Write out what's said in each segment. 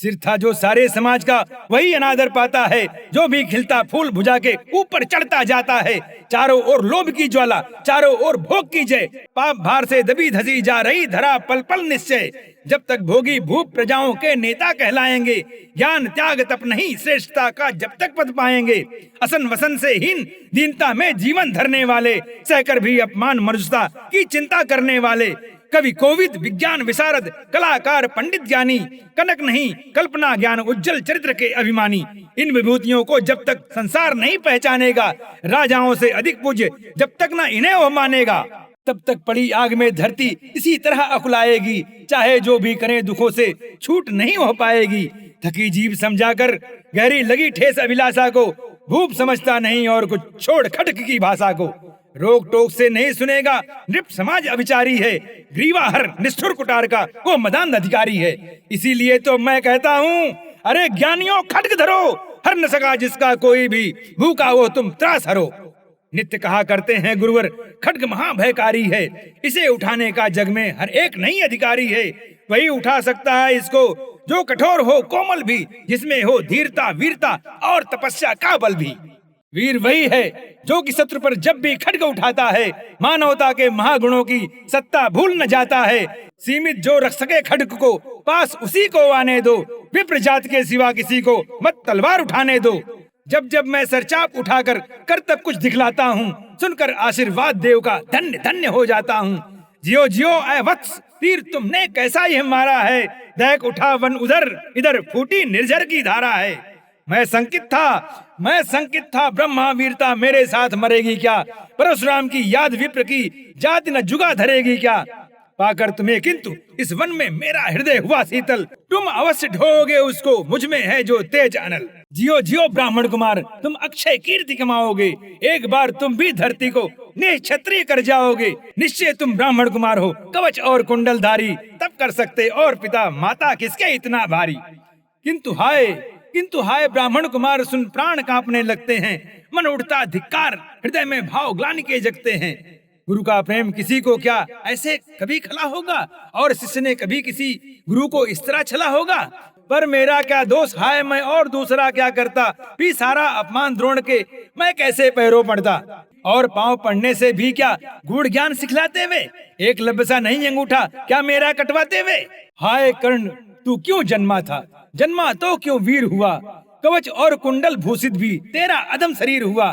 सिर था जो सारे समाज का, वही अनादर पाता है। जो भी खिलता फूल भुजा के ऊपर चढ़ता जाता है। चारों ओर लोभ की ज्वाला, चारों ओर भोग की जय। पाप भार से दबी धसी जा रही धरा, पल पल निश्चय। जब तक भोगी भूप प्रजाओं के नेता कहलाएंगे। ज्ञान त्याग तप नहीं श्रेष्ठता का जब तक पद पाएंगे। असन वसन से हीन दीनता में जीवन धरने वाले, सहकर भी अपमान मनुष्यता की चिंता करने वाले। कवि कोविद विज्ञान विशारद, कलाकार पंडित ज्ञानी, कनक नहीं कल्पना ज्ञान उज्जवल चरित्र के अभिमानी। इन विभूतियों को जब तक संसार नहीं पहचानेगा, राजाओं से अधिक पूज्य जब तक न इन्हें वो मानेगा, तब तक पड़ी आग में धरती इसी तरह अकुलाएगी। चाहे जो भी करें दुखों से छूट नहीं हो पाएगी। थकी जीव समझाकर गहरी लगी ठेस अभिलाषा को, भूप समझता नहीं और कुछ छोड़ खटक की भाषा को। रोक टोक से नहीं सुनेगा नृप समाज अभिचारी है। ग्रीवाहर निष्ठुर कुटार का वो मदान अधिकारी है। इसीलिए तो मैं कहता हूँ, अरे ज्ञानियों खड्ग धरो, हर न सका जिसका कोई भी, भूखा वो तुम त्रास हरो। नित्य कहा करते हैं गुरुवर, खड्ग महाभयकारी है। इसे उठाने का जग में हर एक नहीं अधिकारी है। वही उठा सकता है इसको जो कठोर हो कोमल भी, जिसमें हो धीरता वीरता और तपस्या का बल भी। वीर वही है जो कि शत्रु पर जब भी खड्ग उठाता है, मानवता के महागुणों की सत्ता भूल न जाता है। सीमित जो रख सके खड्ग को, पास उसी को आने दो। विप्र जात के सिवा किसी को मत तलवार उठाने दो। जब जब मैं सरचाप उठाकर करतब कुछ दिखलाता हूँ, सुनकर आशीर्वाद देव का धन्य धन्य हो जाता हूँ। जियो जियो ऐ वत्स, तीर तुमने कैसा ही मारा है। दैक उठा वन उधर, इधर फूटी निर्झर की धारा है। मैं संकित था ब्रह्मा वीरता मेरे साथ मरेगी क्या। परशुराम की याद विप्र की जाति न जुगा धरेगी क्या। पाकर तुम्हें किंतु इस वन में मेरा हृदय हुआ शीतल। तुम अवश्य ढोगे उसको, मुझ में है जो तेज अनल। जियो जियो ब्राह्मण कुमार, तुम अक्षय कीर्ति कमाओगे। एक बार तुम भी धरती को निक्षत्रिय कर जाओगे। निश्चय तुम ब्राह्मण कुमार हो, कवच और कुंडलधारी। तब कर सकते और पिता माता किसके इतना भारी। किंतु हाय ब्राह्मण कुमार, सुन प्राण कांपने लगते हैं। मन उठता धिक्कार, हृदय में भाव ग्लानि के जगते हैं। गुरु का प्रेम किसी को क्या ऐसे कभी खला होगा, और शिष्य ने कभी किसी गुरु को इस तरह छला होगा। पर मेरा क्या दोष, हाय मैं और दूसरा क्या करता। भी सारा अपमान द्रोण के मैं कैसे पैरों पड़ता। और पांव पड़ने से भी क्या गूढ़ ज्ञान सिखलाते वे। एक लबसा नहीं अंगूठा क्या मेरा कटवाते वे। हाय कर्ण तू क्यों जन्मा था, जन्मा तो क्यों वीर हुआ। कवच और कुंडल भूषित भी तेरा अधम शरीर हुआ।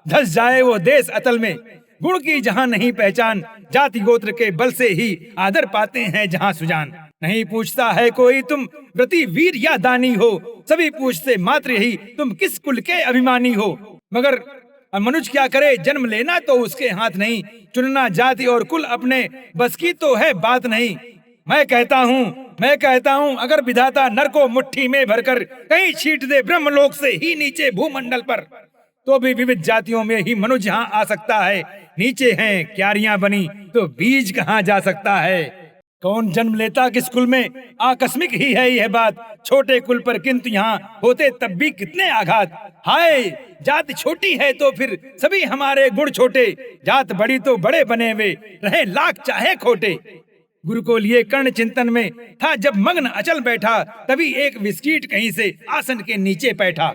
धस जाए वो देश अतल में, गुण की जहाँ नहीं पहचान। जाति गोत्र के बल से ही आदर पाते हैं जहाँ सुजान। नहीं पूछता है कोई तुम व्रती वीर या दानी हो। सभी पूछते मात्र यही तुम किस कुल के अभिमानी हो। मगर मनुष्य क्या करे, जन्म लेना तो उसके हाथ नहीं। चुनना जाति और कुल अपने बस की तो है बात नहीं। मैं कहता हूँ अगर विधाता नर को मुट्ठी में भरकर कहीं छींट दे ब्रह्मलोक से ही नीचे भूमंडल पर, तो भी विविध जातियों में ही मनुष्य यहाँ आ सकता है। नीचे हैं क्यारियां बनी तो बीज कहाँ जा सकता है। कौन जन्म लेता किस कुल में, आकस्मिक ही है यह बात। छोटे कुल पर किंतु यहाँ होते तब भी कितने आघात। हाय जात छोटी है तो फिर सभी हमारे गुण छोटे। जात बड़ी तो बड़े बने वे रहे लाख चाहे खोटे। गुरु को लिए कर्ण चिंतन में था जब मग्न अचल बैठा। तभी एक विस्कीट कहीं से आसन के नीचे बैठा।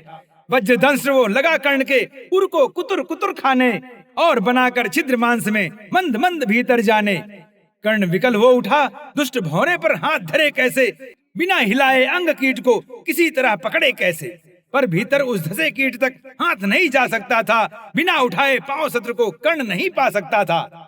वज्रदंश वो लगा कर्ण के उर को कुतुर कुतुर खाने, और बनाकर छिद्र मांस में मंद मंद भीतर जाने। कर्ण विकल हो उठा, दुष्ट भौरे पर हाथ धरे कैसे। बिना हिलाए अंग कीट को किसी तरह पकड़े कैसे। पर भीतर उस धसे कीट तक हाथ नहीं जा सकता था। बिना उठाए पांव शत्रु को कर्ण नहीं पा सकता था।